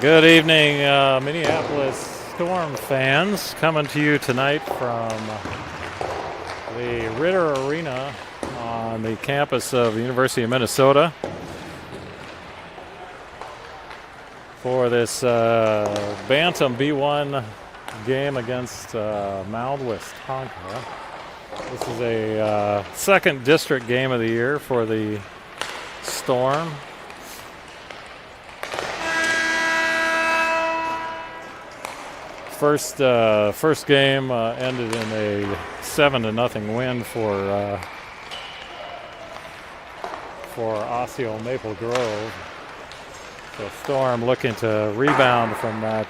Good evening, Minneapolis Storm fans. Coming to you tonight from the Ritter Arena on the campus of the University of Minnesota for this Bantam B1 game against Mound, Westonka. This is a second district game of the year for the Storm. First game ended in a 7-0 win for Osseo Maple Grove. So Storm looking to rebound from that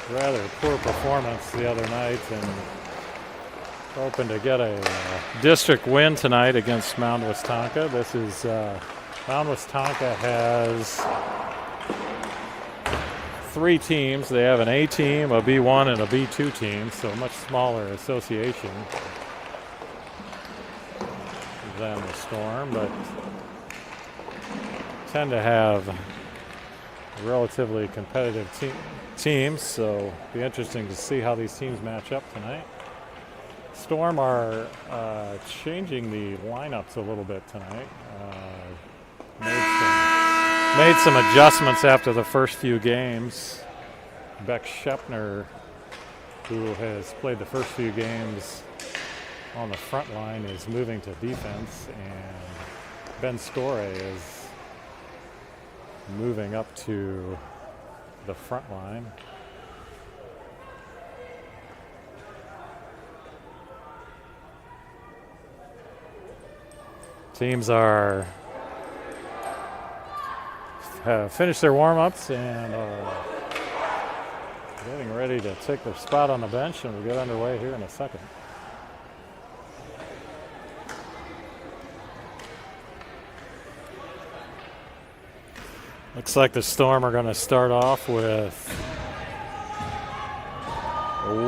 rather poor performance the other night and hoping to get a district win tonight against Mound Westonka. This is Mound Westonka has 3 teams. They have an A team, a B1, and a B2 team, so a much smaller association than the Storm, but tend to have relatively competitive teams, so it'll be interesting to see how these teams match up tonight. Storm are changing the lineups a little bit tonight. Made some adjustments after the first few games. Beck Shepner, who has played the first few games on the front line, is moving to defense, and Ben Store is moving up to the front line. Teams have finished their warm-ups and are getting ready to take their spot on the bench, and we'll get underway here in a second. Looks like the Storm are going to start off with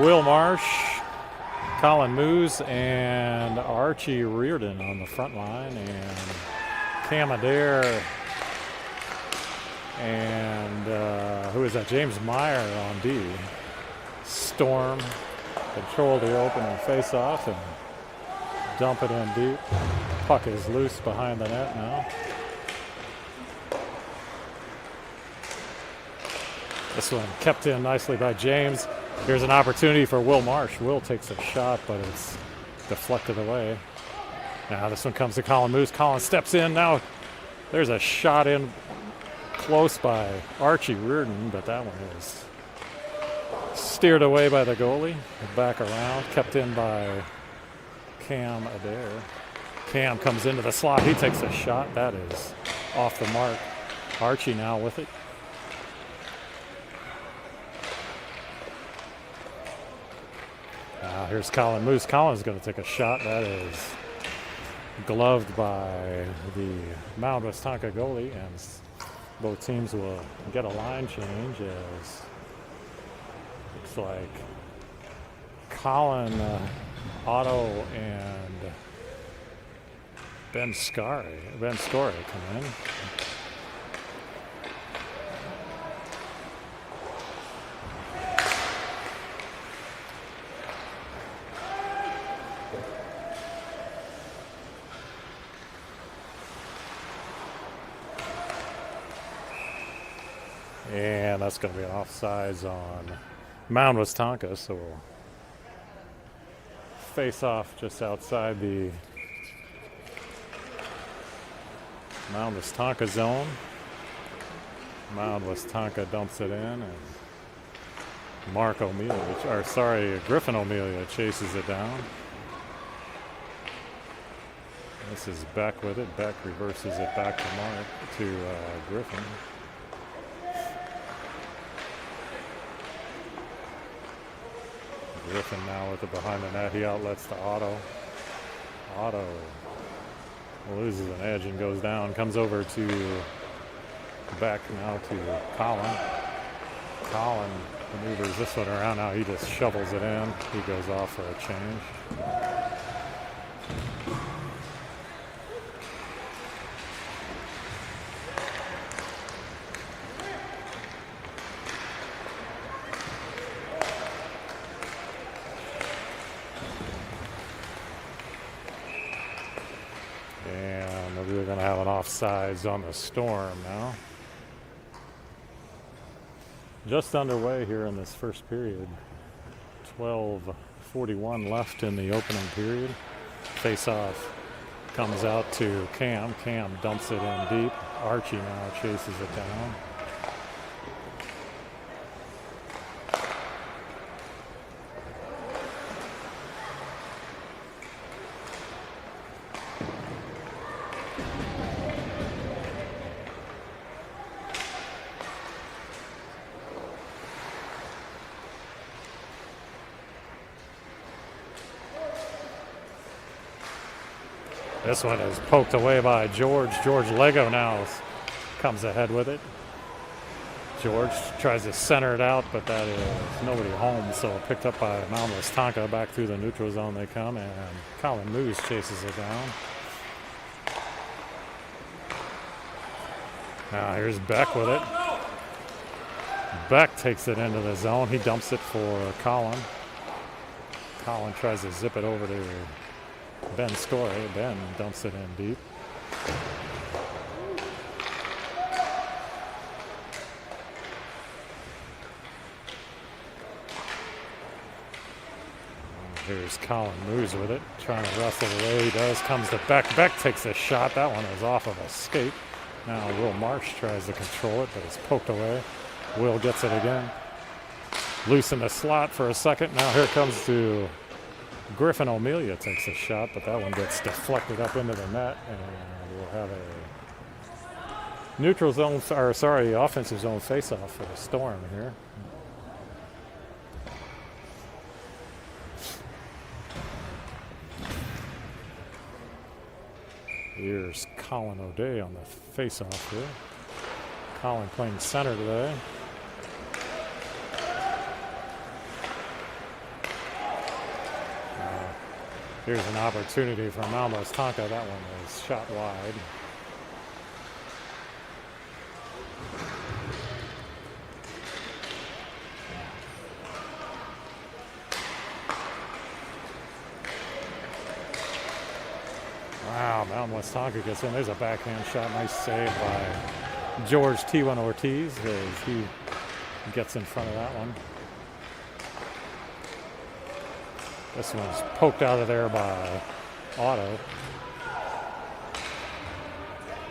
Will Marsh, Colin Moose, and Archie Reardon on the front line, and Cam Adair and who is that? James Meyer on D. Storm control the opening face-off and dump it in deep. Puck is loose behind the net now. This one kept in nicely by James. Here's an opportunity for Will Marsh. Will takes a shot, but it's deflected away. Now this one comes to Colin Moose. Colin steps in. Now there's a shot in close by Archie Reardon, but that one is steered away by the goalie. Back around, kept in by Cam Adair. Cam comes into the slot. He takes a shot. That is off the mark. Archie now with it. Now here's Colin Moose. Colin's going to take a shot. That is gloved by the Mound Westonka goalie, and both teams will get a line change as looks like Colin Otto and Ben Story come in. And that's going to be an offsides on Mound Westonka, so we'll face off just outside the Mound Westonka zone. Mound Westonka dumps it in, and Griffin O'Melia chases it down. This is Beck with it. Beck reverses it back to Griffin. Griffin now with it behind the net. He outlets to Otto. Otto loses an edge and goes down. Comes over to Beck now to Colin. Colin maneuvers this one around. Now he just shovels it in. He goes off for a change. offsides on the Storm now. Just underway here in this first period. 12:41 left in the opening period. Face-off comes out to Cam. Cam dumps it in deep. Archie now chases it down. This one is poked away by George. George Lego now comes ahead with it. George tries to center it out, but that is nobody home, so picked up by Mound Westonka. Back through the neutral zone they come, and Colin Moose chases it down. Now here's Beck with it. Beck takes it into the zone. He dumps it for Colin. Colin tries to zip it over to Ben Story. Ben dumps it in deep. Here's Colin Moose with it, trying to wrestle away. He does, comes to Beck. Beck takes a shot. That one is off of a skate. Now Will Marsh tries to control it, but it's poked away. Will gets it again. Loose in the slot for a second. Now here comes to Griffin. O'Melia takes a shot, but that one gets deflected up into the net, and we'll have a neutral zone, or sorry, offensive zone face-off for the Storm here. Here's Colin O'Day on the face-off here. Colin playing center today. Here's an opportunity for Mound Westonka. That one was shot wide. Wow, Mound Westonka gets in. There's a backhand shot. Nice save by George T1 Ortiz as he gets in front of that one. This one's poked out of there by Otto.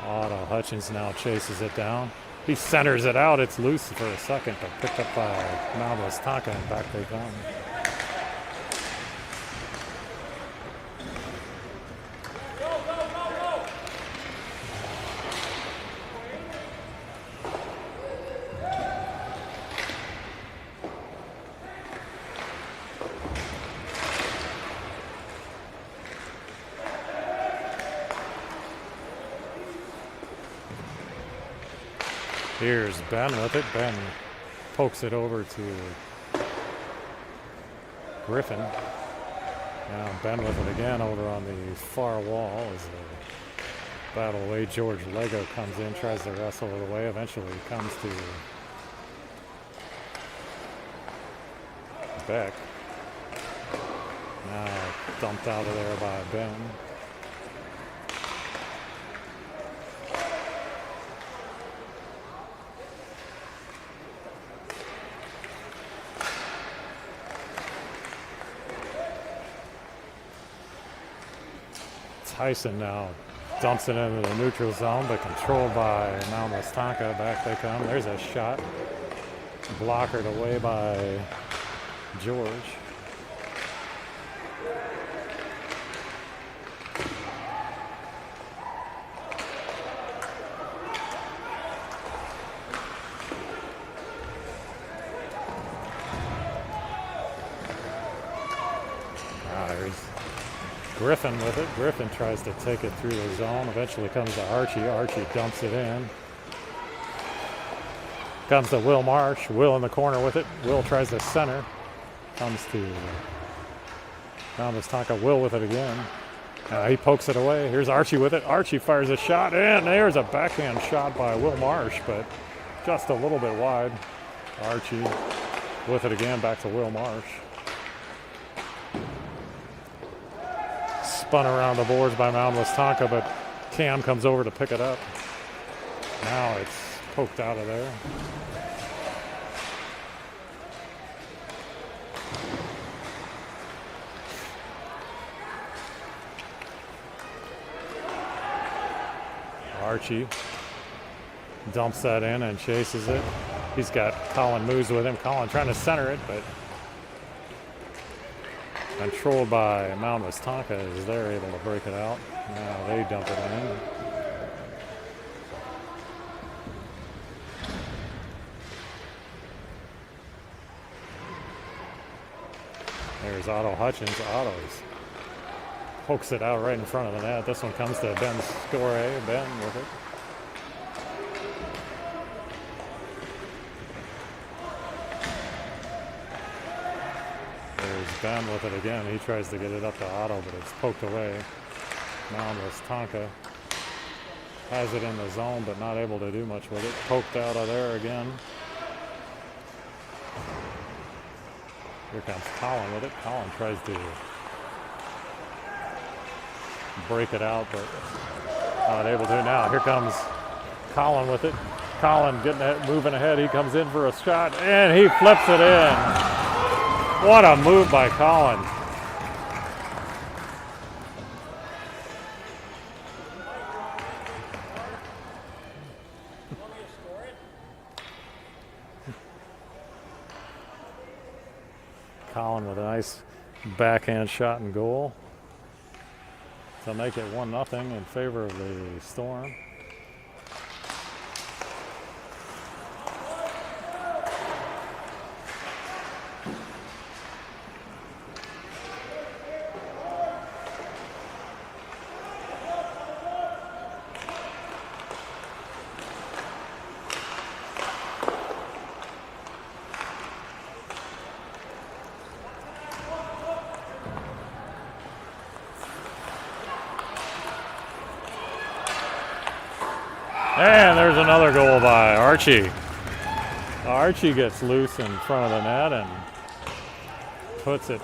Otto Hutchins now chases it down. He centers it out. It's loose for a second, but picked up by Mound Westonka, and back they come. Here's Ben with it. Ben pokes it over to Griffin. Now Ben with it again over on the far wall as the battle away. George Lego comes in, tries to wrestle it away. Eventually comes to Beck. Now dumped out of there by Ben. Tyson now dumps it into the neutral zone, but controlled by Mound Westonka. Back they come. There's a shot. Blockered away by George. Griffin with it. Griffin tries to take it through the zone. Eventually comes to Archie. Archie dumps it in. Comes to Will Marsh. Will in the corner with it. Will tries to center. Comes to Mound Westonka. Will with it again. He pokes it away. Here's Archie with it. Archie fires a shot, and there's a backhand shot by Will Marsh, but just a little bit wide. Archie with it again, back to Will Marsh. Spun around the boards by Mound Westonka, but Cam comes over to pick it up. Now it's poked out of there. Archie dumps that in and chases it. He's got Colin Moose with him. Colin trying to center it, but controlled by Mound Westonka as they're able to break it out. Now they dump it in. There's Otto Hutchins. Otto's pokes it out right in front of the net. This one comes to Ben Score. Ben with it. There's Ben with it again. He tries to get it up to Otto, but it's poked away. Mound Westonka has it in the zone, but not able to do much with it. Poked out of there again. Here comes Colin with it. Colin tries to break it out, but not able to. Now here comes Colin with it. Colin moving ahead. He comes in for a shot, and he flips it in. What a move by Colin. Colin with a nice backhand shot and goal to make it 1-0 in favor of the Storm. And there's another goal by Archie. Archie gets loose in front of the net and puts it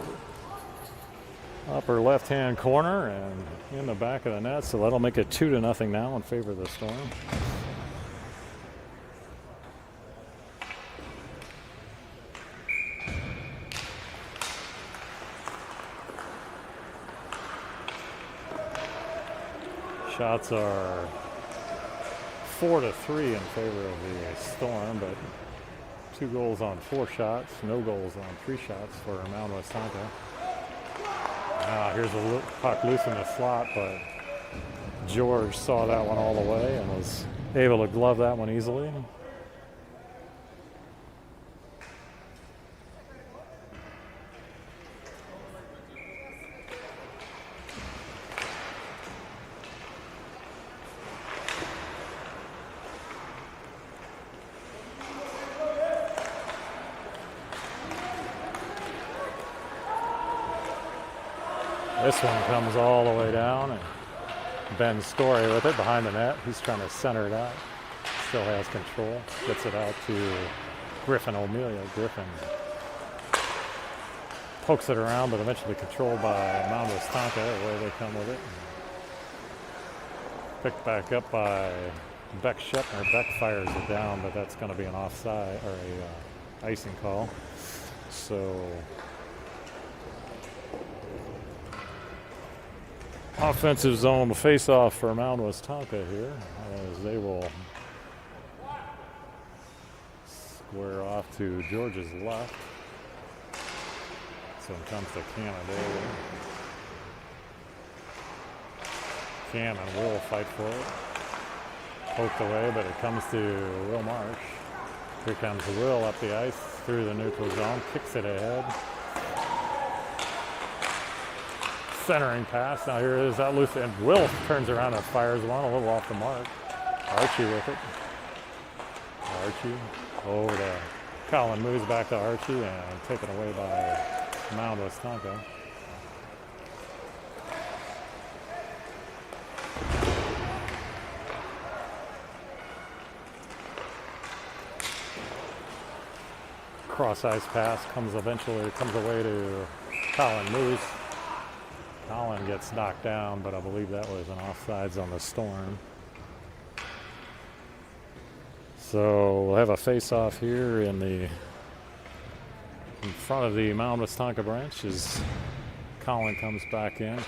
upper left-hand corner and in the back of the net. So that'll make it 2-0 now in favor of the Storm. Shots are 4-3 in favor of the Storm, but 2 goals on 4 shots, no goals on 3 shots for Mound Westonka. Here's a puck loose in the slot, but George saw that one all the way and was able to glove that one easily. This one comes all the way down, and Ben Story with it behind the net. He's trying to center it out. Still has control. Gets it out to Griffin O'Melia. Griffin pokes it around, but eventually controlled by Mound Westonka. Away they come with it. Picked back up by Beck Shepner. Beck fires it down, but that's going to be an offside or a icing call. So offensive zone face-off for Mound Westonka here, as they will square off to George's left. So it comes to Canada. Cam and Will fight for it. Poked away, but it comes to Will Marsh. Here comes Will up the ice through the neutral zone, kicks it ahead. Centering pass. Now here is that loose, and Will turns around and fires one a little off the mark. Archie with it. Archie over to Colin, moves back to Archie and taken away by Mound Westonka. Cross ice pass comes away to Colin Moose. Colin gets knocked down, but I believe that was an offsides on the Storm. So we'll have a face-off here in front of the Mound Westonka branch as Colin comes back in.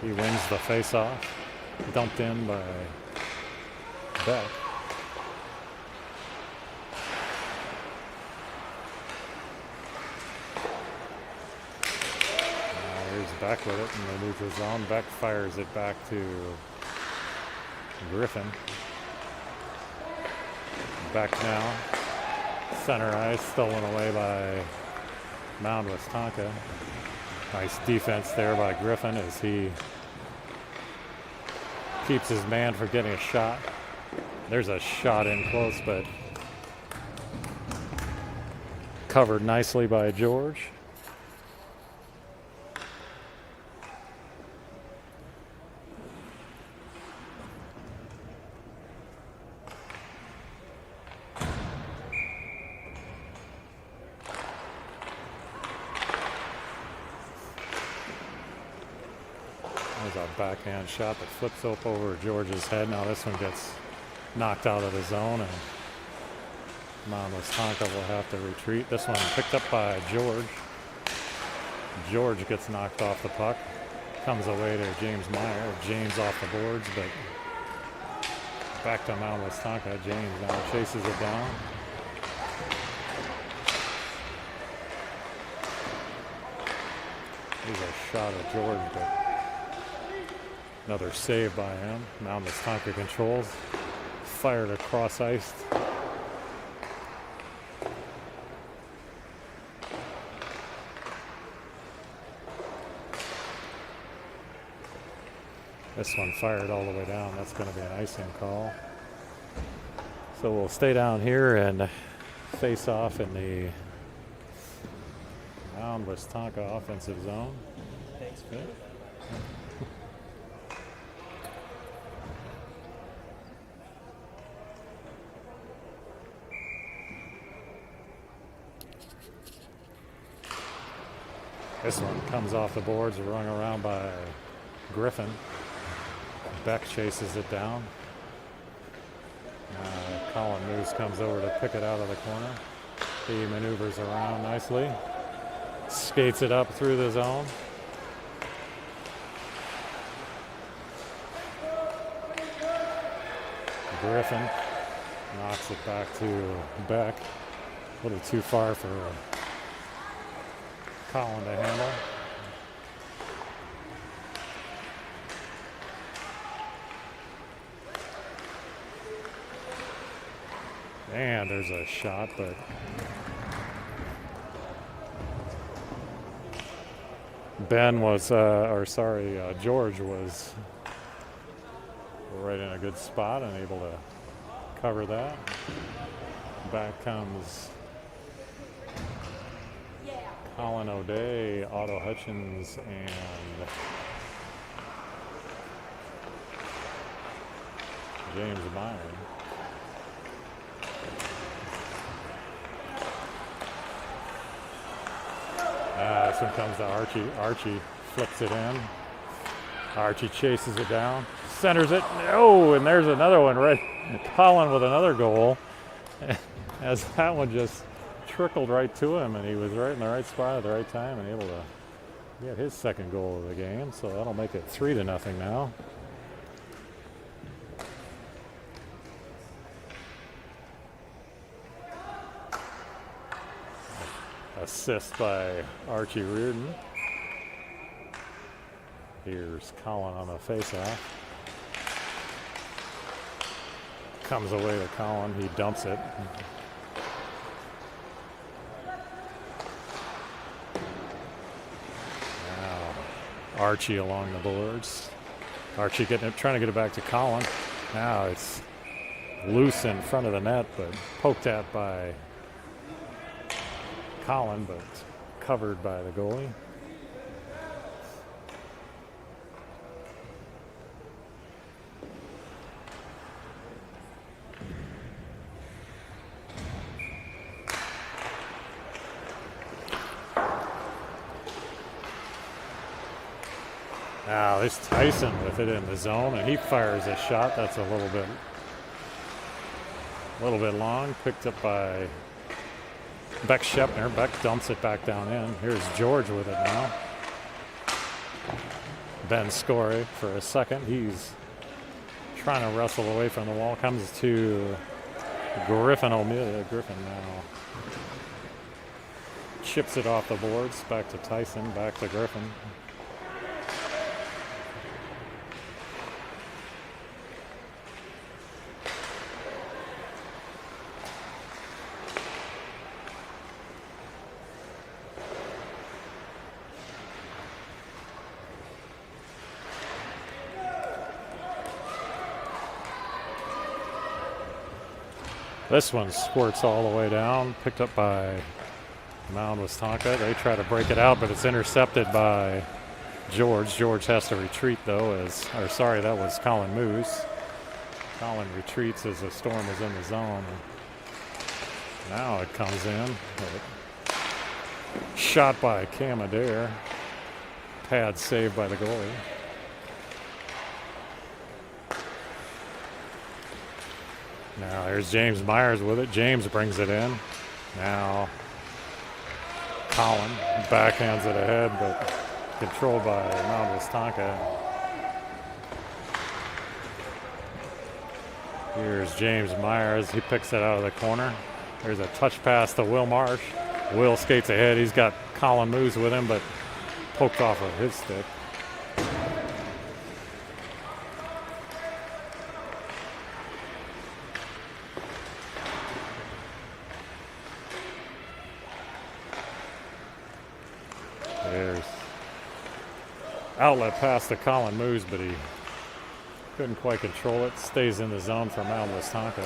He wins the face-off, dumped in by Beck. Here's Beck with it in the neutral zone. Beck fires it back to Griffin. Beck now. Center ice stolen away by Mound Westonka. Nice defense there by Griffin as he keeps his man from getting a shot. There's a shot in close, but covered nicely by George. There's a backhand shot that flips up over George's head. Now this one gets knocked out of the zone, and Mound Westonka will have to retreat. This one picked up by George. George gets knocked off the puck. Comes away to James Meyer. James off the boards, but back to Mound Westonka. James now chases it down. Here's a shot at George, but another save by him. Mound Westonka controls. Fired across ice. This one fired all the way down. That's going to be an icing call. So we'll stay down here and face off in the Mound Westonka offensive zone. Thanks, Good. This one comes off the boards, rung around by Griffin. Beck chases it down. Colin Moose comes over to pick it out of the corner. He maneuvers around nicely. Skates it up through the zone. Griffin knocks it back to Beck. A little too far for Colin to handle. And there's a shot, but George was right in a good spot and able to cover that. Back comes Colin O'Day, Otto Hutchins, and James Meyer. This one comes to Archie. Archie flips it in. Archie chases it down, centers it. Oh, and there's another one. Right, Colin with another goal. As that one just trickled right to him, and he was right in the right spot at the right time and able to get his second goal of the game. So that'll make it 3-0 now. Assist by Archie Reardon. Here's Colin on the faceoff. Comes away to Colin. He dumps it. Now Archie along the boards. Archie trying to get it back to Colin. Now it's loose in front of the net, but poked at by Colin, but covered by the goalie. Now there's Tyson with it in the zone, and he fires a shot that's a little bit long. Picked up by Beck Shepner. Beck dumps it back down in. Here's George with it now. Ben Scorey for a second. He's trying to wrestle away from the wall. Comes to Griffin O'Melia. Griffin now chips it off the boards. Back to Tyson. Back to Griffin. This one squirts all the way down, picked up by Mound, Westonka. They try to break it out, but it's intercepted by George. George has to retreat, though, that was Colin Moose. Colin retreats as the Storm is in the zone. Now it comes in. Shot by Cam Adair. Pad saved by the goalie. Now there's James Myers with it. James brings it in. Now Colin backhands it ahead, but controlled by Mound Westonka. Here's James Myers. He picks it out of the corner. There's a touch pass to Will Marsh. Will skates ahead. He's got Colin Moose with him, but poked off of his stick. There's outlet pass to Colin Moose, but he couldn't quite control it. Stays in the zone for Mound Westonka.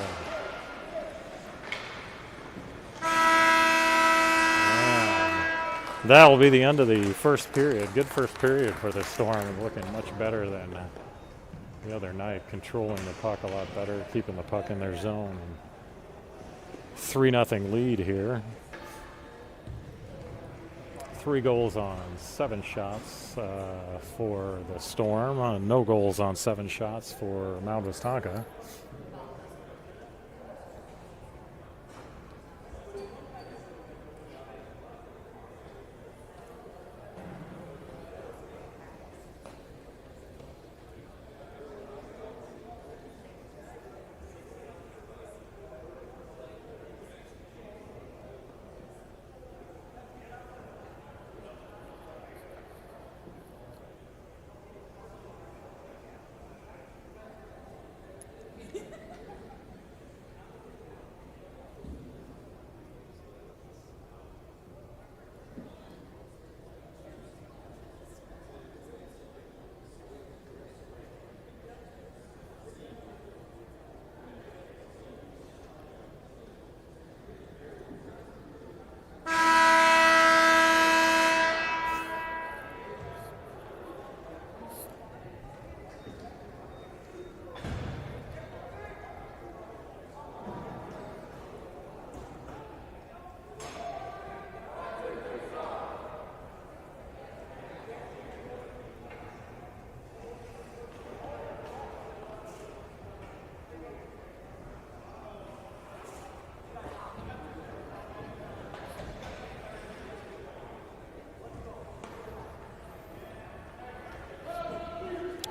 That will be the end of the first period. Good first period for the Storm, looking much better than the other night, controlling the puck a lot better, keeping the puck in their zone. 3-0 lead here. 3 goals on 7 shots for the Storm. No goals on 7 shots for Mound Westonka.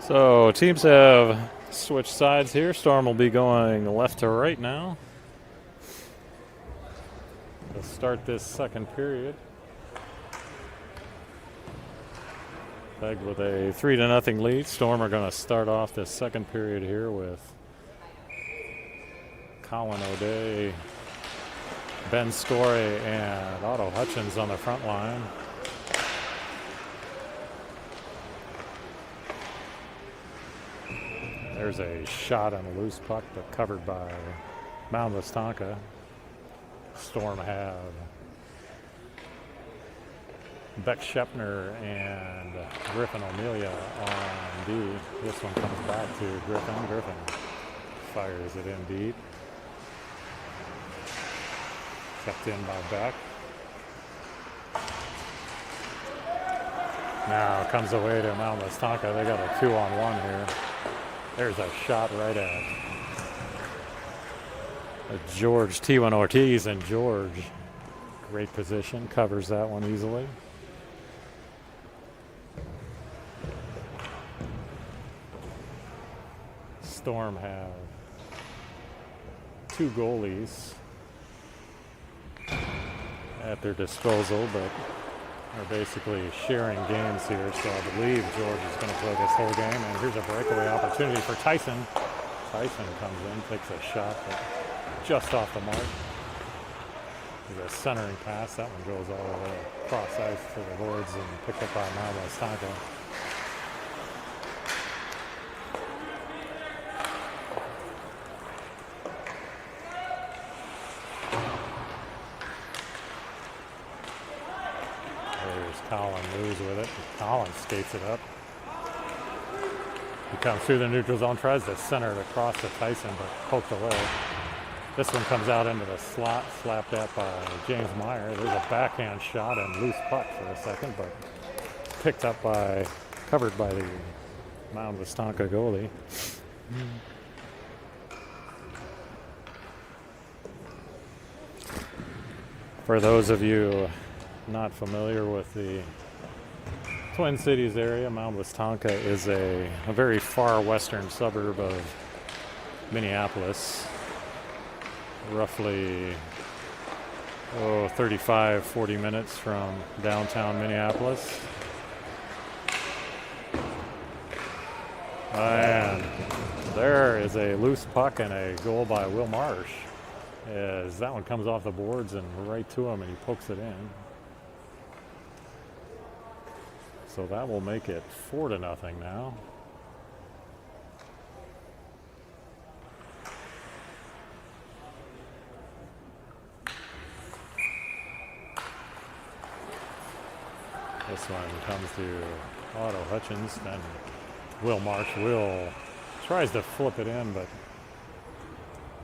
So teams have switched sides here. Storm will be going left to right now. Let's start this second period. Pegged with a 3-0 lead. Storm are going to start off this second period here with Colin O'Day, Ben Scorey, and Otto Hutchins on the front line. There's a shot on a loose puck, but covered by Mound Westonka. Storm have Beck Shepner and Griffin O'Melia on D. This one comes back to Griffin. Griffin fires it in deep. Kept in by Beck. Now comes away to Mount Westonka. They got a 2-on-1 here. There's a shot right at George T1 Ortiz, and George, great position, covers that one easily. Storm have 2 goalies at their disposal, but are basically sharing games here, so I believe George is going to play this whole game. And here's a breakaway opportunity for Tyson. Tyson comes in, takes a shot, but just off the mark. There's a centering pass. That one goes all the way across ice to the boards and picked up by Mound Westonka. Colin moves with it. Colin skates it up. He comes through the neutral zone, tries to center it across to Tyson, but poked away. This one comes out into the slot, slapped at by James Meyer. There's a backhand shot and loose puck for a second, but picked up by, covered by the Mound Westonka goalie. For those of you not familiar with the Twin Cities area, Mound Westonka is a very far western suburb of Minneapolis, roughly 35-40 minutes from downtown Minneapolis. And there is a loose puck and a goal by Will Marsh, as that one comes off the boards and right to him, and he pokes it in. So that will make it 4-0 now. This one comes to Otto Hutchins, and Will Marsh tries to flip it in, but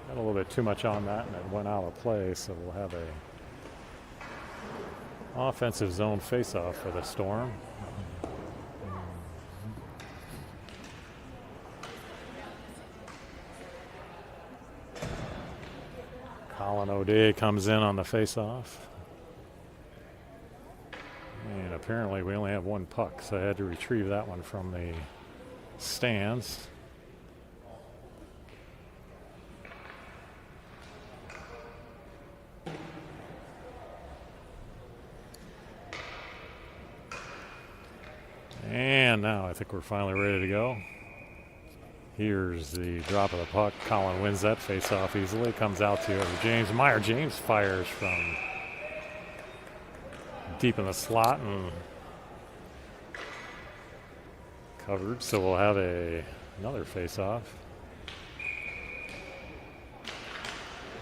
got a little bit too much on that, and it went out of play. So we'll have a offensive zone face-off for the Storm. Colin O'Day comes in on the face-off. And apparently we only have 1 puck, so I had to retrieve that one from the stands. And now I think we're finally ready to go. Here's the drop of the puck. Colin wins that face-off easily. Comes out to James Meyer. James fires from deep in the slot and covered. So we'll have another face-off.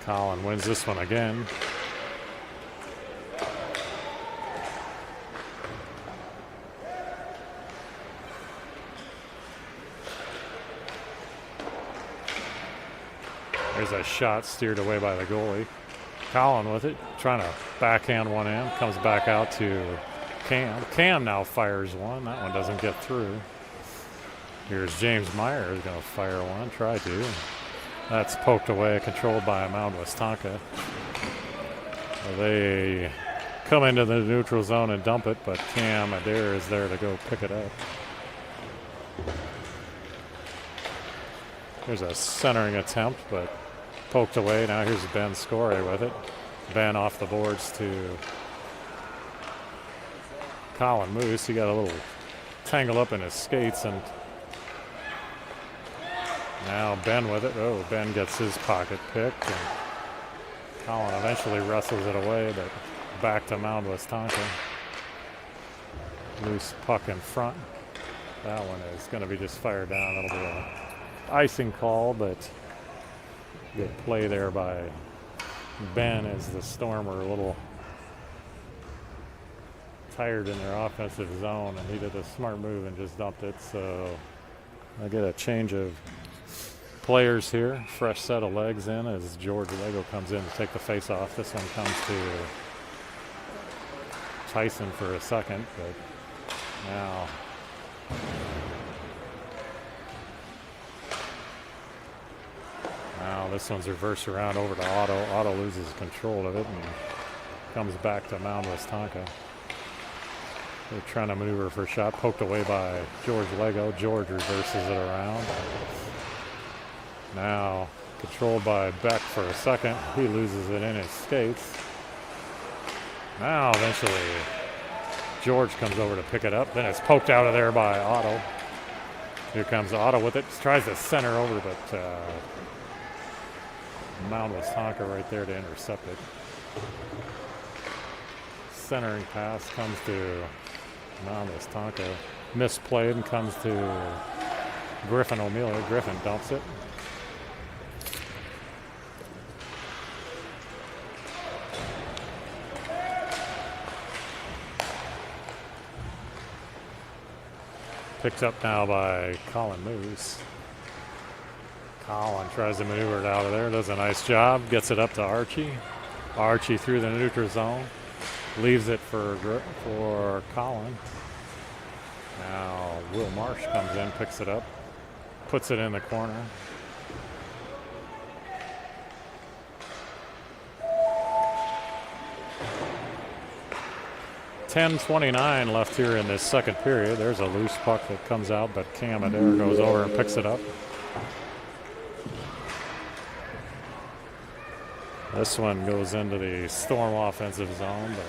Colin wins this one again. There's a shot steered away by the goalie. Colin with it, trying to backhand one in. Comes back out to Cam. Cam now fires one. That one doesn't get through. Here's James Meyer who's going to fire one. Try to. That's poked away, controlled by Mound Westonka. They come into the neutral zone and dump it, but Cam Adair is there to go pick it up. There's a centering attempt, but poked away. Now here's Ben Scorey with it. Ben off the boards to Colin Moose. He got a little tangled up in his skates, and now Ben with it. Oh, Ben gets his pocket picked, and Colin eventually wrestles it away, but back to Mound Westonka. Loose puck in front. That one is going to be just fired down. That'll be a icing call, but good play there by Ben as the Storm were a little tired in their offensive zone, and he did a smart move and just dumped it. So I get a change of players here. Fresh set of legs in as George Lego comes in to take the face off. This one comes to Tyson for a second, but Now this one's reversed around over to Otto. Otto loses control of it and comes back to Mound Westonka. They're trying to maneuver for a shot, poked away by George Lego. George reverses it around. Now controlled by Beck for a second. He loses it in his skates. Now eventually George comes over to pick it up. Then it's poked out of there by Otto. Here comes Otto with it. Tries to center over, but Mound Westonka right there to intercept it. Centering pass comes to Mound Westonka. Misplayed and comes to Griffin O'Meara. Griffin dumps it. Picked up now by Colin Moose. Colin tries to maneuver it out of there. Does a nice job. Gets it up to Archie. Archie through the neutral zone. Leaves it for Colin. Now Will Marsh comes in, picks it up, puts it in the corner. .10:29 left here in this second period. There's a loose puck that comes out, but Cam Adair goes over and picks it up. This one goes into the Storm offensive zone, but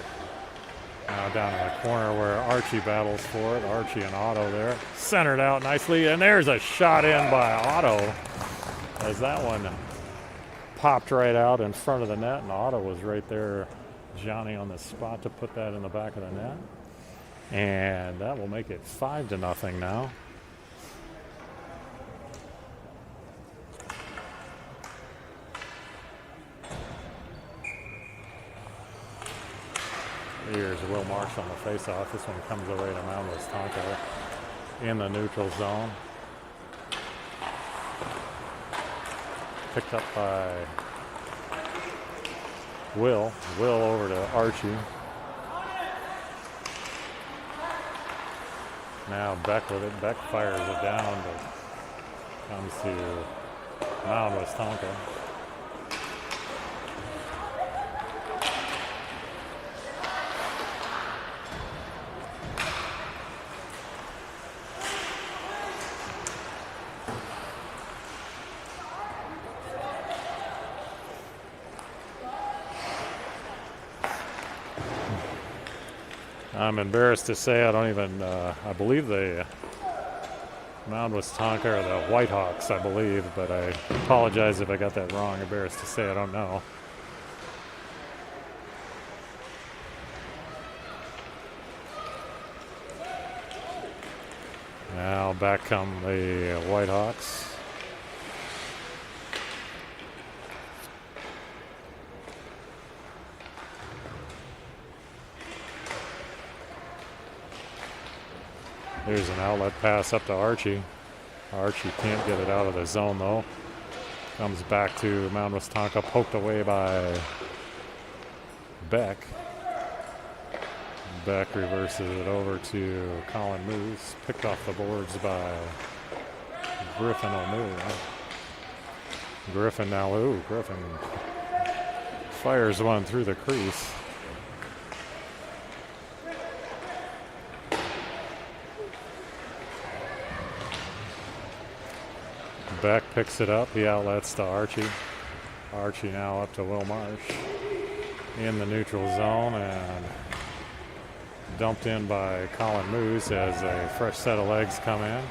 now down in the corner where Archie battles for it. Archie and Otto there. Centered out nicely, and there's a shot in by Otto as that one popped right out in front of the net, and Otto was right there, Johnny on the spot to put that in the back of the net. And that will make it 5-0 now. Here's Will Marsh on the faceoff. This one comes away to Mound Westonka in the neutral zone. Picked up by Will. Will over to Archie. Now Beck with it. Beck fires it down, but comes to Mound Westonka. I'm embarrassed to say I don't even, I believe the Mound Westonka or the Whitehawks, I believe, but I apologize if I got that wrong. Embarrassed to say I don't know. Now back come the Whitehawks. There's an outlet pass up to Archie. Archie can't get it out of the zone though. Comes back to Mound Westonka, poked away by Beck. Beck reverses it over to Colin Moose. Picked off the boards by Griffin O'Meara. Griffin now, Griffin fires one through the crease. Beck picks it up. He outlets to Archie. Archie now up to Will Marsh in the neutral zone and dumped in by Colin Moose as a fresh set of legs come in.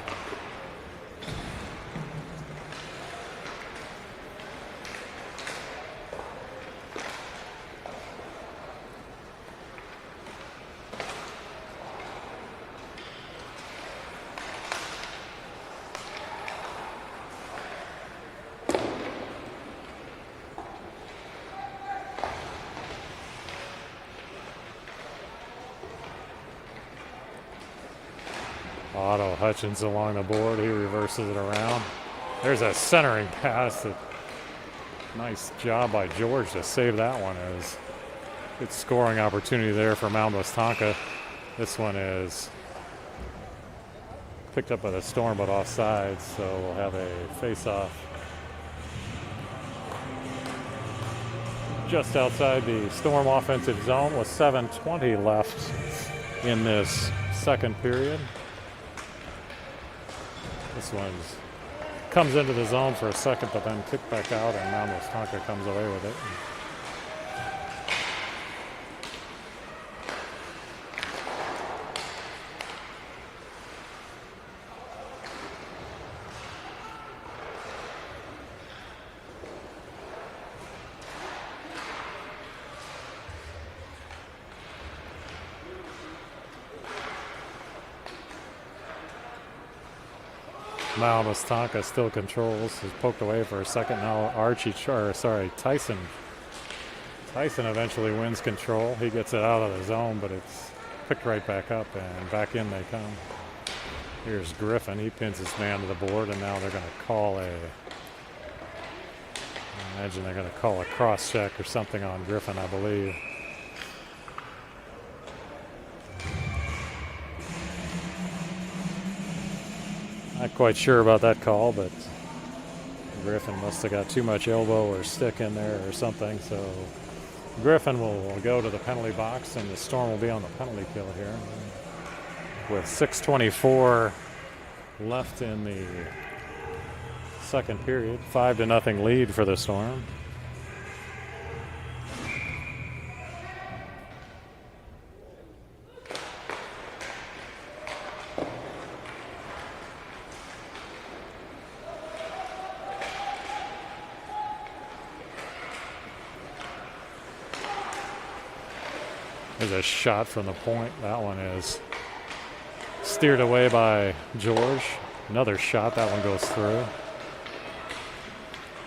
Otto Hutchins along the board. He reverses it around. There's a centering pass. Nice job by George to save that one. As good scoring opportunity there for Mound Westonka. This one is picked up by the Storm, but offside, so we'll have a face-off just outside the Storm offensive zone with 7:20 left in this second period. This one comes into the zone for a second, but then kicked back out, and now Westonka comes away with it. Mound Westonka still controls. He's poked away for a second. Now Tyson. Tyson eventually wins control. He gets it out of the zone, but it's picked right back up, and back in they come. Here's Griffin. He pins his man to the board, and now they're going to call I imagine they're going to call a cross check or something on Griffin, I believe. Not quite sure about that call, but Griffin must have got too much elbow or stick in there or something. So Griffin will go to the penalty box, and the Storm will be on the penalty kill here. With 6:24 left in the second period, 5-0 lead for the Storm. There's a shot from the point. That one is steered away by George. Another shot. That one goes through.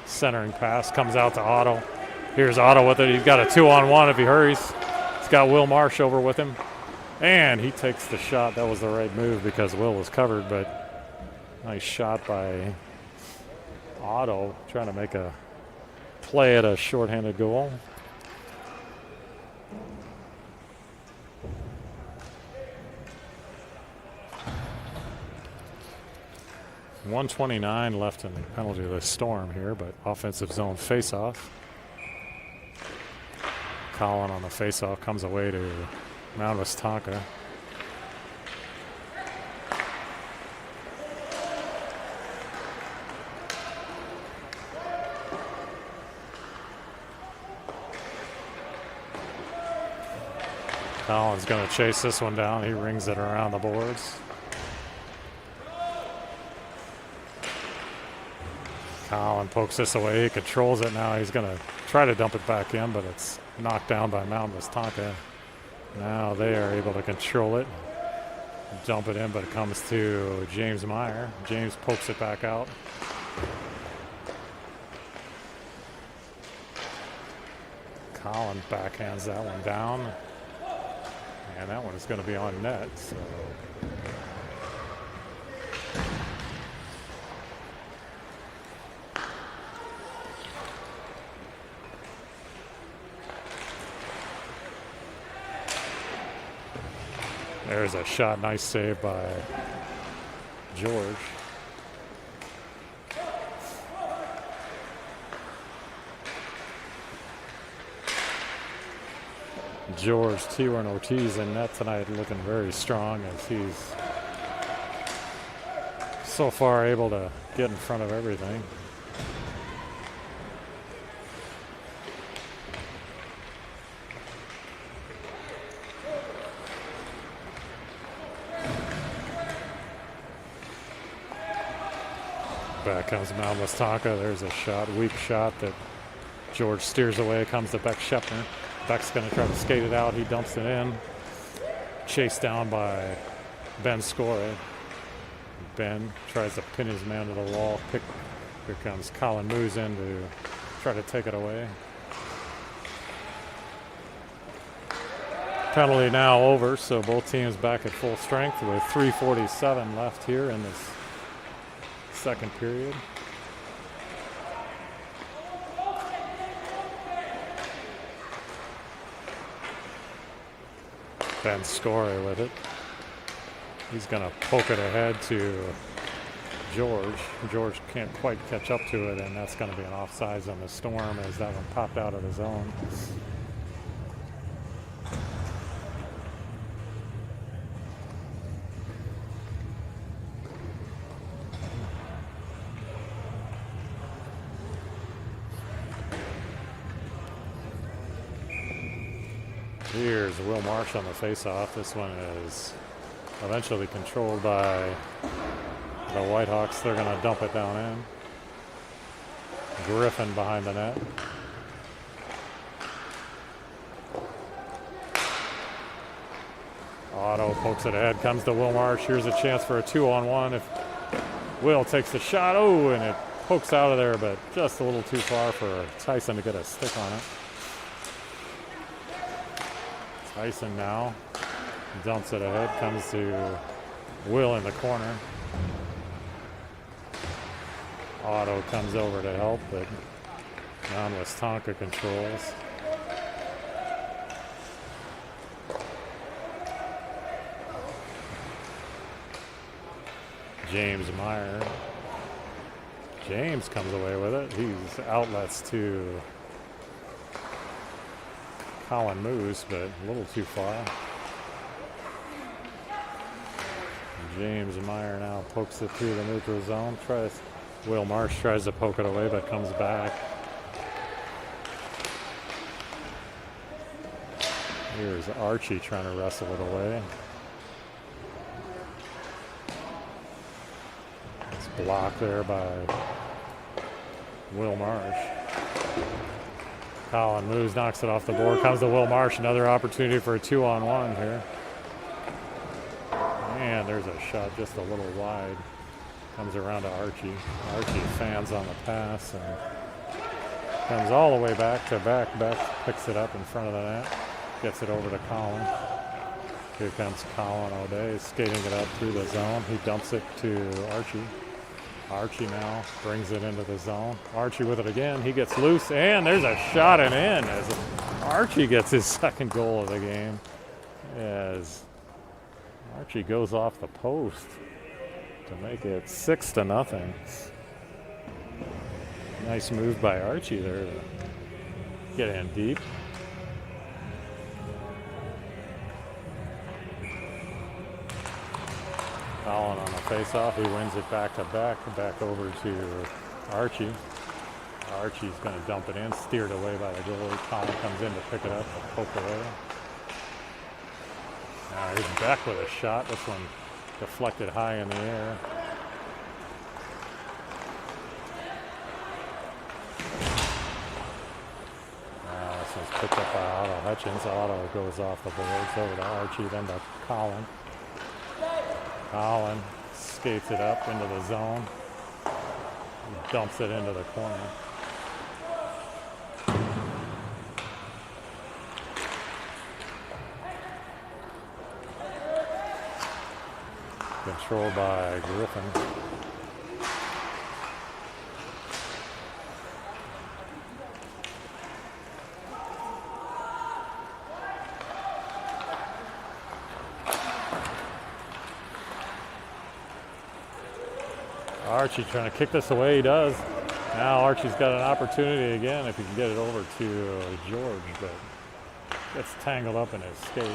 Centering pass comes out to Otto. Here's Otto with it. He's got a 2-on-1 if he hurries. He's got Will Marsh over with him. And he takes the shot. That was the right move because Will was covered, but nice shot by Otto trying to make a play at a shorthanded goal. .129 left in the penalty of the Storm here, but offensive zone face-off. Collin on the face-off comes away to Mound Westonka. Collin's going to chase this one down. He rings it around the boards. Collin pokes this away. He controls it now. He's going to try to dump it back in, but it's knocked down by Mound Westonka. Now they are able to control it, dump it in, but it comes to James Meyer. James pokes it back out. Collin backhands that one down, and that one is going to be on net. So. There's a shot. Nice save by George. George T1 Ortiz in net tonight, looking very strong as he's so far able to get in front of everything. Back comes Mound Westonka. There's a shot, weak shot that George steers away. Comes to Beck Shepner. Beck's going to try to skate it out. He dumps it in. Chased down by Ben Score. Ben tries to pin his man to the wall. Here comes Collin Moose in to try to take it away. Penalty now over, so both teams back at full strength with 3:47 left here in this second period. Ben Score with it. He's going to poke it ahead to George. George can't quite catch up to it, and that's going to be an offsides on the Storm as that one popped out of the zone. Here's Will Marsh on the faceoff. This one is eventually controlled by the Whitehawks. They're going to dump it down in. Griffin behind the net. Otto pokes it ahead, comes to Will Marsh. Here's a chance for a 2-on-1 if Will takes the shot. Oh, and it pokes out of there, but just a little too far for Tyson to get a stick on it. Tyson now dumps it ahead, comes to Will in the corner. Otto comes over to help, but now Westonka controls. James Meyer. James comes away with it. He's outlets to Colin Moose, but a little too far. James Meyer now pokes it through the neutral zone. Will Marsh tries to poke it away, but comes back. Here's Archie trying to wrestle it away. It's blocked there by Will Marsh. Colin moves, knocks it off the board, comes to Will Marsh. Another opportunity for a 2-on-1 here. And there's a shot just a little wide. Comes around to Archie. Archie fans on the pass and comes all the way back to back. Picks it up in front of the net. Gets it over to Colin. Here comes Colin O'Day, skating it up through the zone. He dumps it to Archie. Archie now brings it into the zone. Archie with it again. He gets loose, and there's a shot and in as Archie gets his second goal of the game. As Archie goes off the post to make it 6-0. Nice move by Archie there to get in deep. Colin on the faceoff. He wins it back to back over to Archie. Archie's going to dump it in, steered away by the goalie. Colin comes in to pick it up and poke away. Now he's back with a shot. This one deflected high in the air. This one's picked up by Otto Hutchins. Otto goes off the boards over to Archie, then to Colin. Colin skates it up into the zone. And dumps it into the corner. Controlled by Griffin. Archie trying to kick this away. He does. Now Archie's got an opportunity again if he can get it over to George, but gets tangled up in his skates.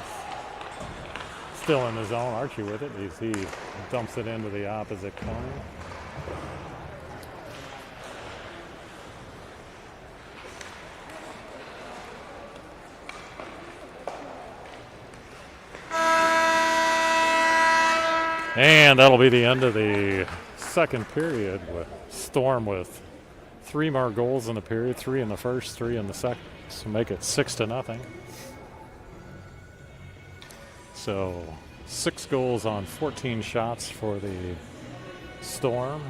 Still in the zone. Archie with it. He dumps it into the opposite corner. And that'll be the end of the second period, with Storm with 3 more goals in the period, 3 in the first, 3 in the second, to make it 6-0. So 6 goals on 14 shots for the Storm.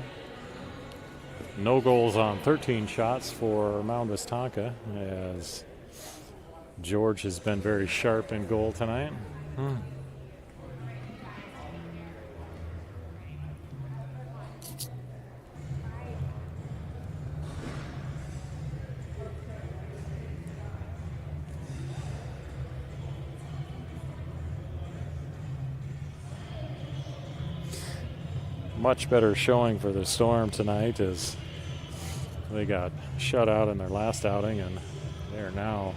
No goals on 13 shots for Mound Westonka, as George has been very sharp in goal tonight. much better showing for the Storm tonight as they got shut out in their last outing, and they are now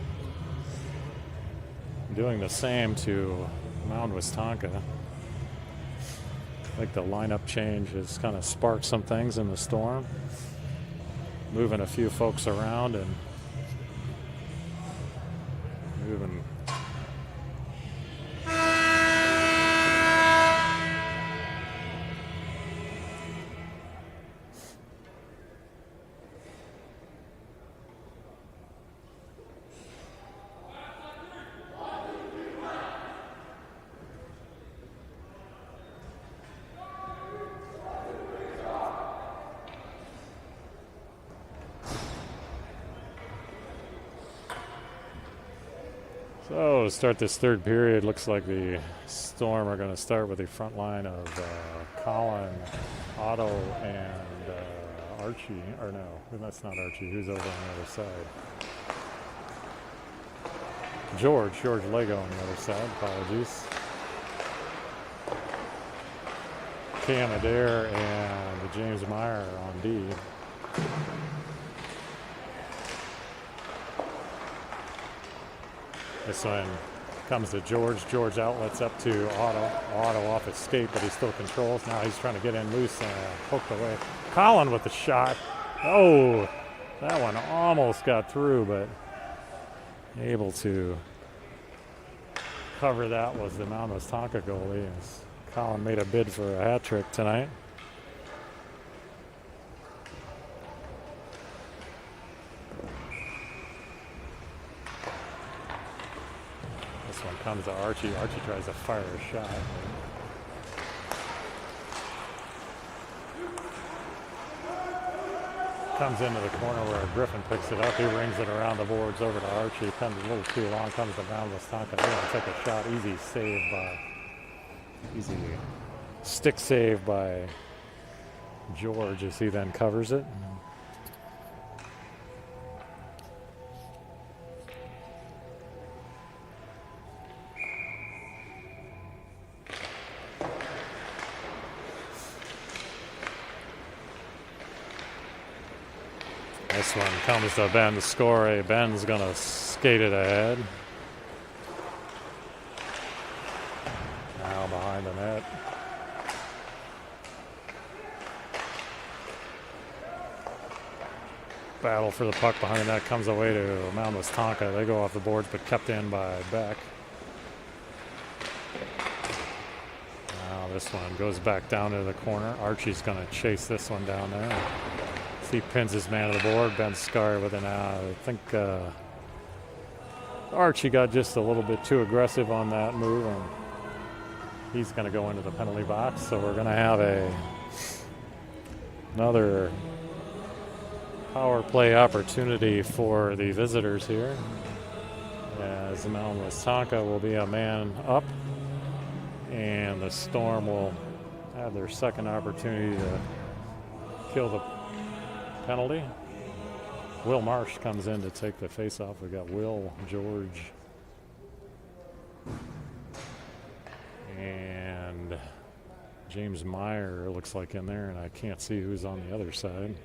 doing the same to Mound, Westonka. I think the lineup change has kind of sparked some things in the Storm, moving a few folks around and moving. So to start this third period, looks like the Storm are going to start with the front line of Colin, Otto, and Archie. Or no, that's not Archie. Who's over on the other side? George Lego on the other side. Apologies. Cam Adair and James Meyer on D. This one comes to George. George outlets up to Otto. Otto off his skate, but he still controls. Now he's trying to get in loose and poked away. Colin with the shot. Oh, that one almost got through, but able to cover that was the Mound Westonka goalie. As Colin made a bid for a hat trick tonight. Comes to Archie. Archie tries to fire a shot. Comes into the corner where Griffin picks it up. He rings it around the boards over to Archie. Comes a little too long. Comes to Mound Westonka. They're going to take a shot. Easy stick save by George as he then covers it. This one comes to Ben Score. Ben's going to skate it ahead. Now behind the net. Battle for the puck behind the net comes away to Mound Westonka. They go off the boards, but kept in by Beck. Now this one goes back down to the corner. Archie's going to chase this one down there. He pins his man to the board. Ben Scar with an I think Archie got just a little bit too aggressive on that move, and he's going to go into the penalty box. So we're going to have another power play opportunity for the visitors here, as Mound Westonka will be a man up, and the Storm will have their second opportunity to kill the penalty. Will Marsh comes in to take the face-off. We got Will, George, and James Meyer looks like in there, and I can't see who's on the other side.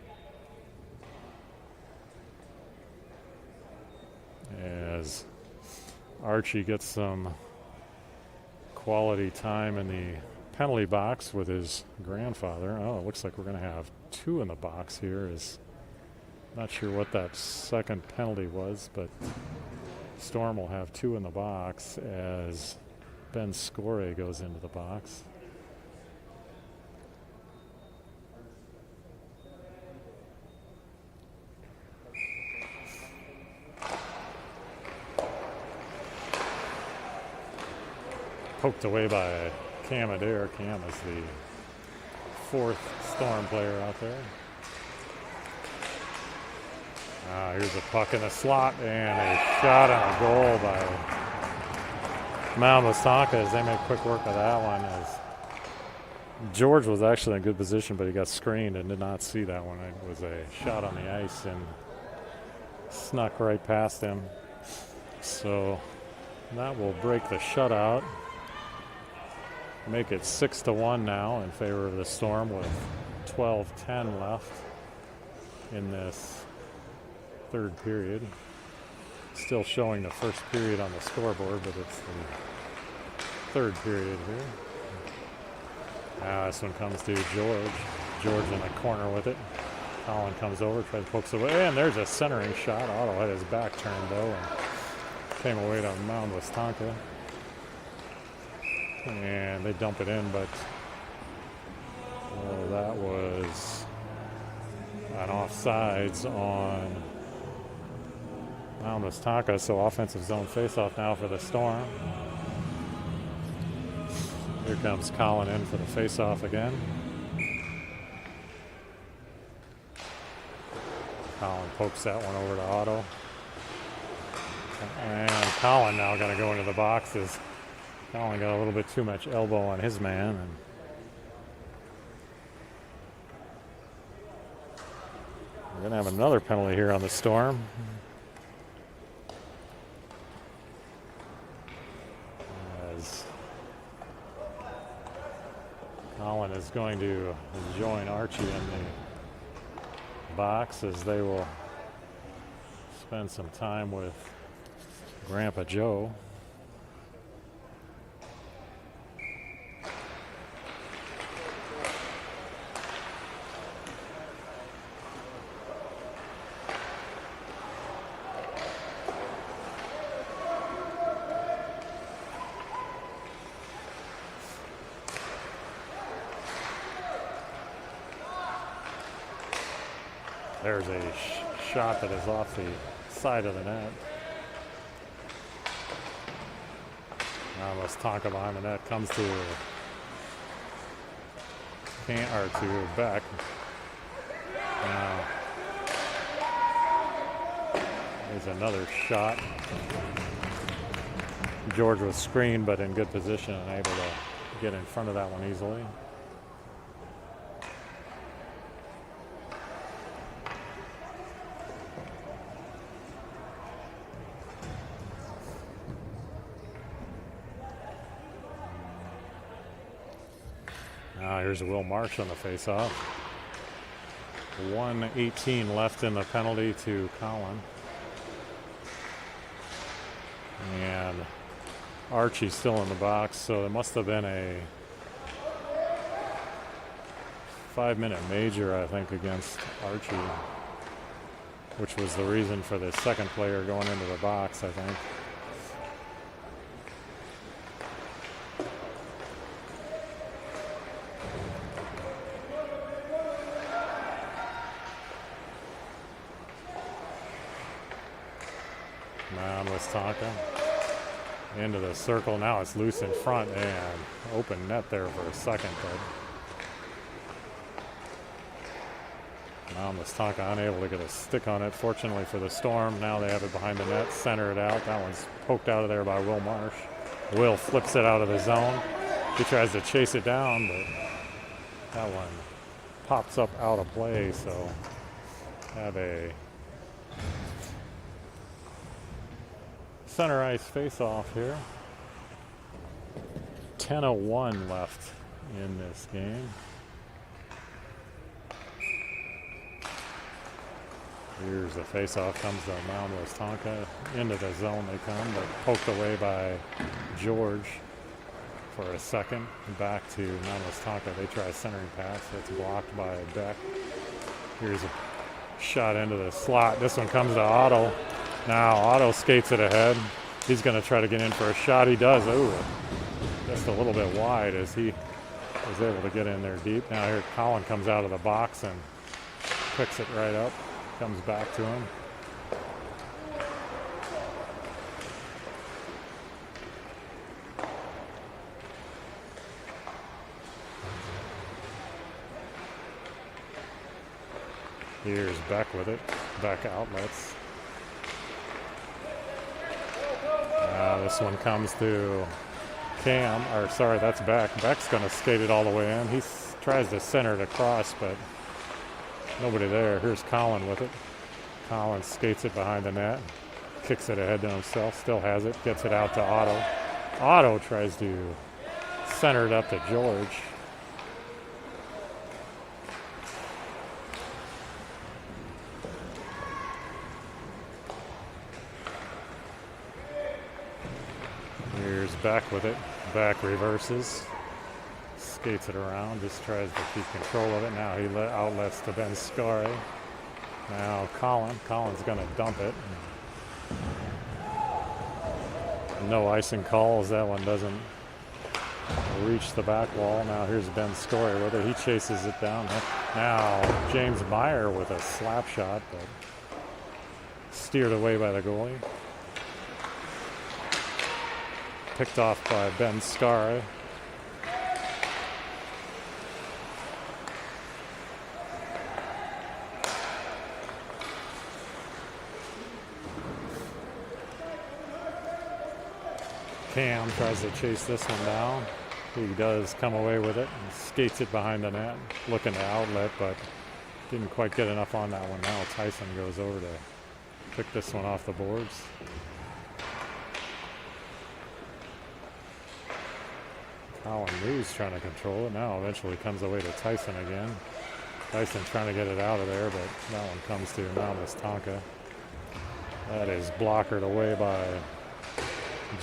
As Archie gets some quality time in the penalty box with his grandfather. Oh, it looks like we're going to have two in the box here. Not sure what that second penalty was, but Storm will have two in the box as Ben Score goes into the box. Poked away by Cam Adair. Cam is the fourth Storm player out there. Here's a puck in the slot and a shot on a goal by Mound Westonka as they make quick work of that one. As George was actually in good position, but he got screened and did not see that one. It was a shot on the ice and snuck right past him. So that will break the shutout. make it 6-1 now in favor of the Storm with 12:10 left in this third period. Still showing the first period on the scoreboard, but it's the third period here. Now this one comes to George. George in the corner with it. Colin comes over, tries to poke away, and there's a centering shot. Otto had his back turned though and came away to Mound Westonka. And they dump it in, but that was an offsides on Mound Westonka, so offensive zone faceoff now for the Storm. Here comes Colin in for the faceoff again. Colin pokes that one over to Otto. And Colin now going to go into the boxes. Colin got a little bit too much elbow on his man. And we're going to have another penalty here on the Storm. As Colin is going to join Archie in the box as they will spend some time with Grandpa Joe. There's a shot that is off the side of the net. Now Westonka behind the net comes to Beck. Now there's another shot. George was screened but in good position and able to get in front of that one easily. Now here's Will Marsh on the faceoff. 1:18 left in the penalty to Colin. And Archie's still in the box, so there must have been a 5-minute major, I think, against Archie, which was the reason for the second player going into the box, I think. Mound Westonka into the circle. Now it's loose in front and open net there for a second. But Mound Westonka unable to get a stick on it. Fortunately for the Storm, now they have it behind the net, center it out. That one's poked out of there by Will Marsh. Will flips it out of the zone. He tries to chase it down, but that one pops up out of play. So have a center ice face-off here. 10:01 left in this game. Here's the face-off, comes to Mound Westonka. Into the zone they come, but poked away by George for a second. Back to Mound Westonka. They try a centering pass. It's blocked by Beck. Here's a shot into the slot. This one comes to Otto. Now Otto skates it ahead. He's going to try to get in for a shot. He does. Ooh, just a little bit wide as he was able to get in there deep. Now here Colin comes out of the box and picks it right up. Comes back to him. Here's Beck with it. Beck outlets. This one comes to Cam, or sorry, that's Beck. Beck's going to skate it all the way in. He tries to center it across, but nobody there. Here's Colin with it. Colin skates it behind the net, kicks it ahead to himself, still has it, gets it out to Otto. Otto tries to centered up to George. Here's back with it. Back reverses. Skates it around. Just tries to keep control of it. Now he outlets to Ben Scarry. Now Colin's going to dump it. No icing calls. That one doesn't reach the back wall. Now here's Ben Scarry with it. He chases it down. Now James Meyer with a slap shot, but steered away by the goalie. Picked off by Ben Scarry. Cam tries to chase this one down. He does come away with it and skates it behind the net, looking to outlet, but didn't quite get enough on that one. Now Tyson goes over to pick this one off the boards. Colin Moose trying to control it. Now eventually comes away to Tyson again. Tyson trying to get it out of there, but that one comes to Westonka. That is blockered away by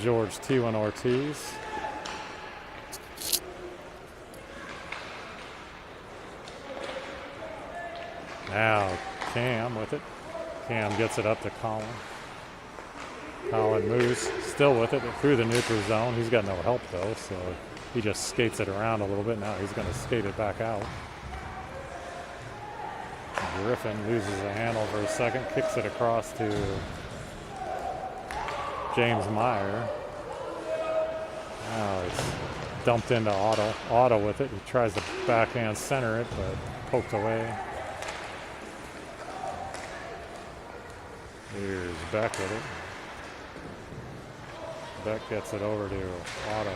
George T1 Ortiz. Now Cam with it. Cam gets it up to Colin. Colin Moose still with it through the neutral zone. He's got no help though, so he just skates it around a little bit. Now he's going to skate it back out. Griffin loses a handle for a second, kicks it across to James Meyer. Now it's dumped into Otto. Otto with it. He tries to backhand center it, but poked away. Here's Beck with it. Beck gets it over to Otto.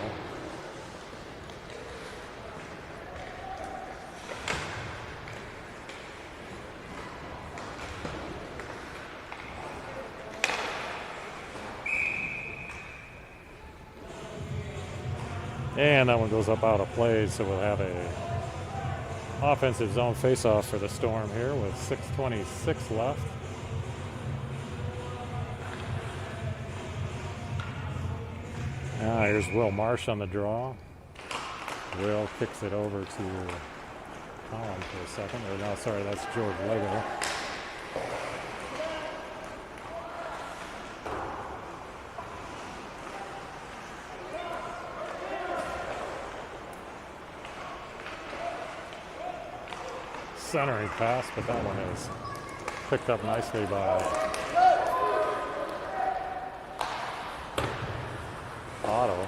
And that one goes up out of play, so we'll have a offensive zone face-off for the Storm here with 6:26 left. Now here's Will Marsh on the draw. Will kicks it over to Colin for a second. Or no, sorry, that's George Lego. Centering pass, but that one is picked up nicely by Otto.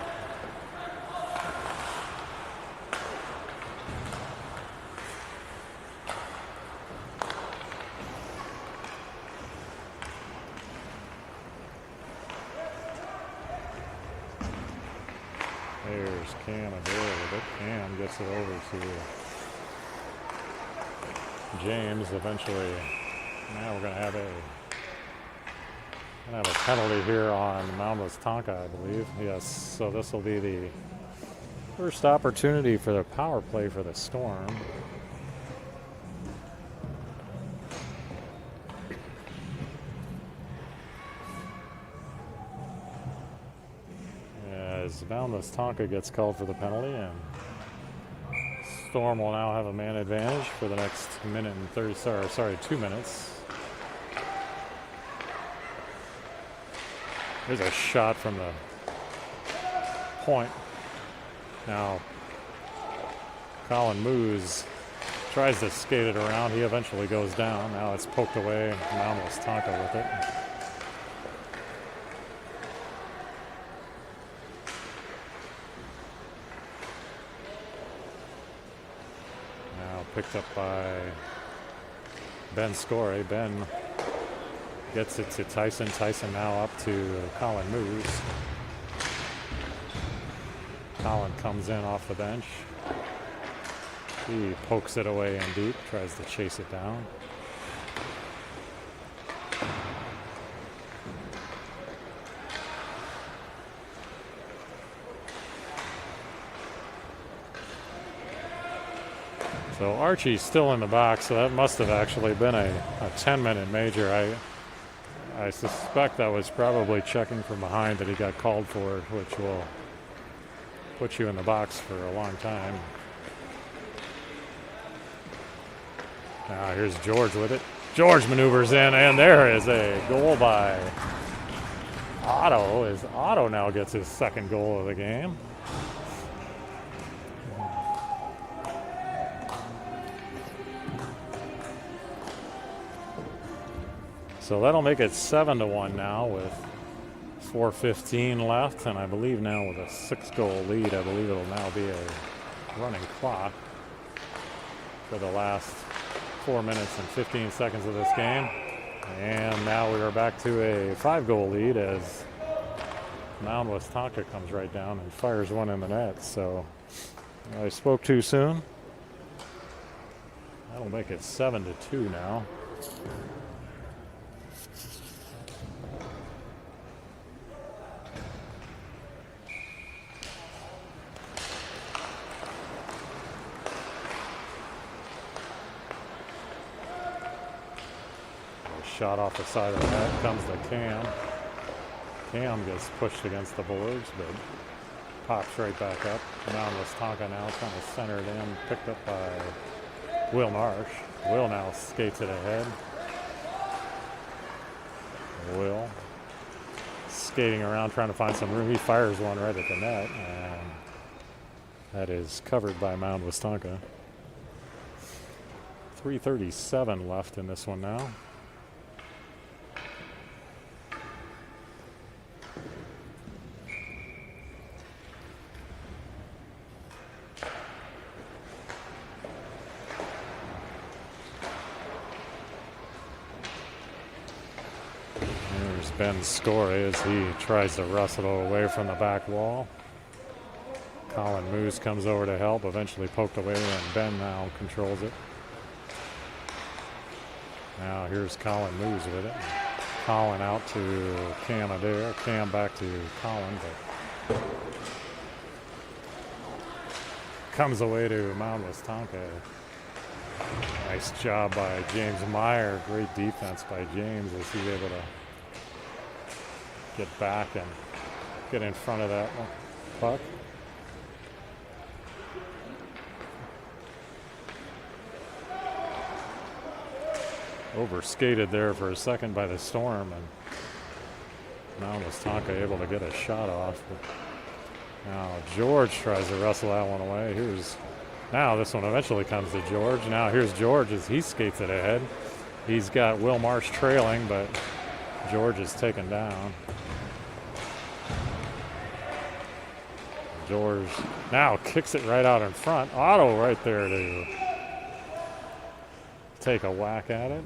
There's Cam Adair with it. Cam gets it over to James eventually. Now we're going to have a penalty here on Westonka, I believe. Yes, so this will be the first opportunity for the power play for the Storm. As Westonka gets called for the penalty, and Storm will now have a man advantage for the next minute and 2 minutes. There's a shot from the point. Now, Colin Moose tries to skate it around. He eventually goes down. Now it's poked away. Now Westonka with it. Picked up by Ben Scarry. Ben gets it to Tyson. Tyson now up to Colin Moose. Colin comes in off the bench. He pokes it away in deep, tries to chase it down. So Archie's still in the box, so that must have actually been a 10-minute major. I suspect that was probably checking from behind that he got called for, which will put you in the box for a long time. Now here's George with it. George maneuvers in, and there is a goal by Otto, as Otto now gets his second goal of the game. So that'll make it 7-1 now with 4:15 left, and I believe now with a 6-goal lead, I believe it'll now be a running clock for the last 4 minutes and 15 seconds of this game. And now we are back to a 5-goal lead as Mound Westonka comes right down and fires one in the net. So I spoke too soon. That'll make it 7-2 now. Shot off the side of the net, comes to Cam. Cam gets pushed against the boards, but pops right back up. Mound Westonka now trying to center it in, picked up by Will Marsh. Will now skates it ahead. Will skating around trying to find some room. He fires one right at the net, and that is covered by Mound Westonka. 3:37 left in this one now. Ben Scory as he tries to wrestle it away from the back wall. Colin Moose comes over to help, eventually poked away, and Ben now controls it. Now here's Colin Moose with it. Colin out to Cam Adair. Cam back to Colin, but comes away to Mound Westonka. Nice job by James Meyer. Great defense by James as he's able to get back and get in front of that puck. Overskated there for a second by the Storm, and now Westonka able to get a shot off. But now George tries to wrestle that one away. Now this one eventually comes to George. Now here's George as he skates it ahead. He's got Will Marsh trailing, but George is taken down. George now kicks it right out in front. Otto right there to take a whack at it.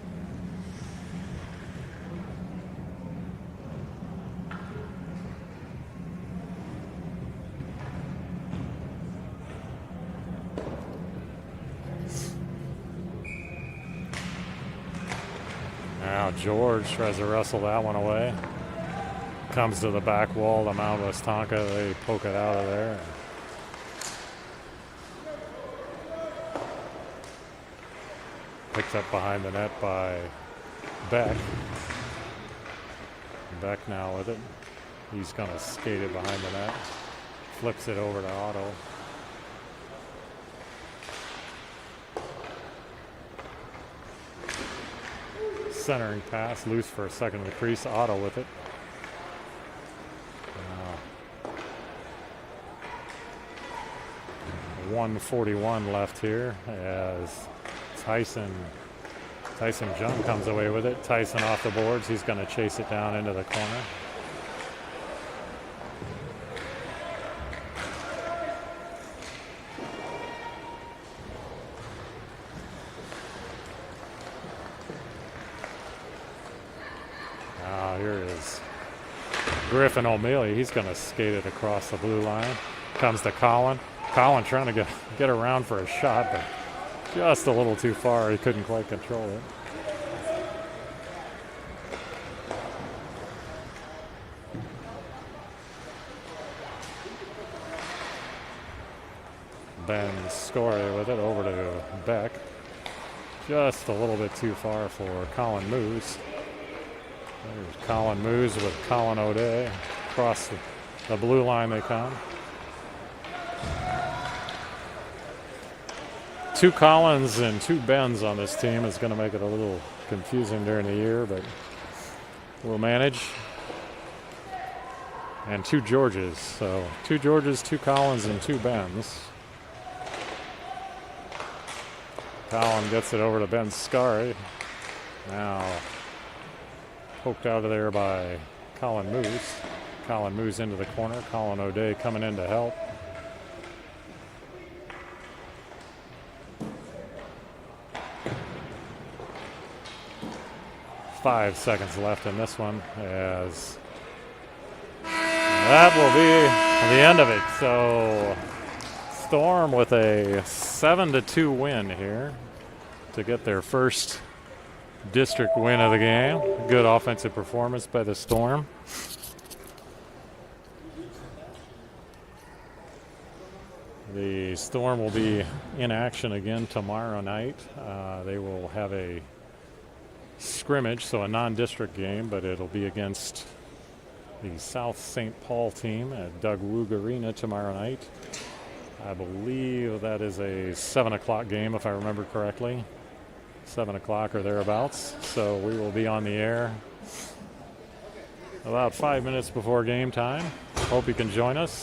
Now George tries to wrestle that one away. Comes to the back wall, the Mound Westonka, they poke it out of there. Picked up behind the net by Beck. Beck now with it. He's going to skate it behind the net. Flips it over to Otto. Centering pass, loose for a second in the crease. Otto with it. 1:41 left here as Tyson Jung comes away with it. Tyson off the boards. He's going to chase it down into the corner. Now here is Griffin O'Malley. He's going to skate it across the blue line. Comes to Colin. Colin trying to get around for a shot, but just a little too far. He couldn't quite control it. Ben Scory with it over to Beck. Just a little bit too far for Colin Moose. There's Colin Moose with Colin O'Day. Across the blue line they come. 2 Collins and 2 Bens on this team is going to make it a little confusing during the year, but we'll manage. And 2 Georges. So 2 Georges, 2 Collins, and 2 Bens. Colin gets it over to Ben Scory. Now poked out of there by Colin Moose. Colin Moose into the corner. Colin O'Day coming in to help. Five seconds left in this one, as that will be the end of it. So Storm with a 7-2 win here to get their first district win of the game. Good offensive performance by the Storm. The Storm will be in action again tomorrow night. They will have a scrimmage, so a non-district game, but it'll be against the South St. Paul team at Doug Woog Arena tomorrow night. I believe that is a 7 o'clock game, if I remember correctly. 7 o'clock or thereabouts. So we will be on the air about 5 minutes before game time. Hope you can join us.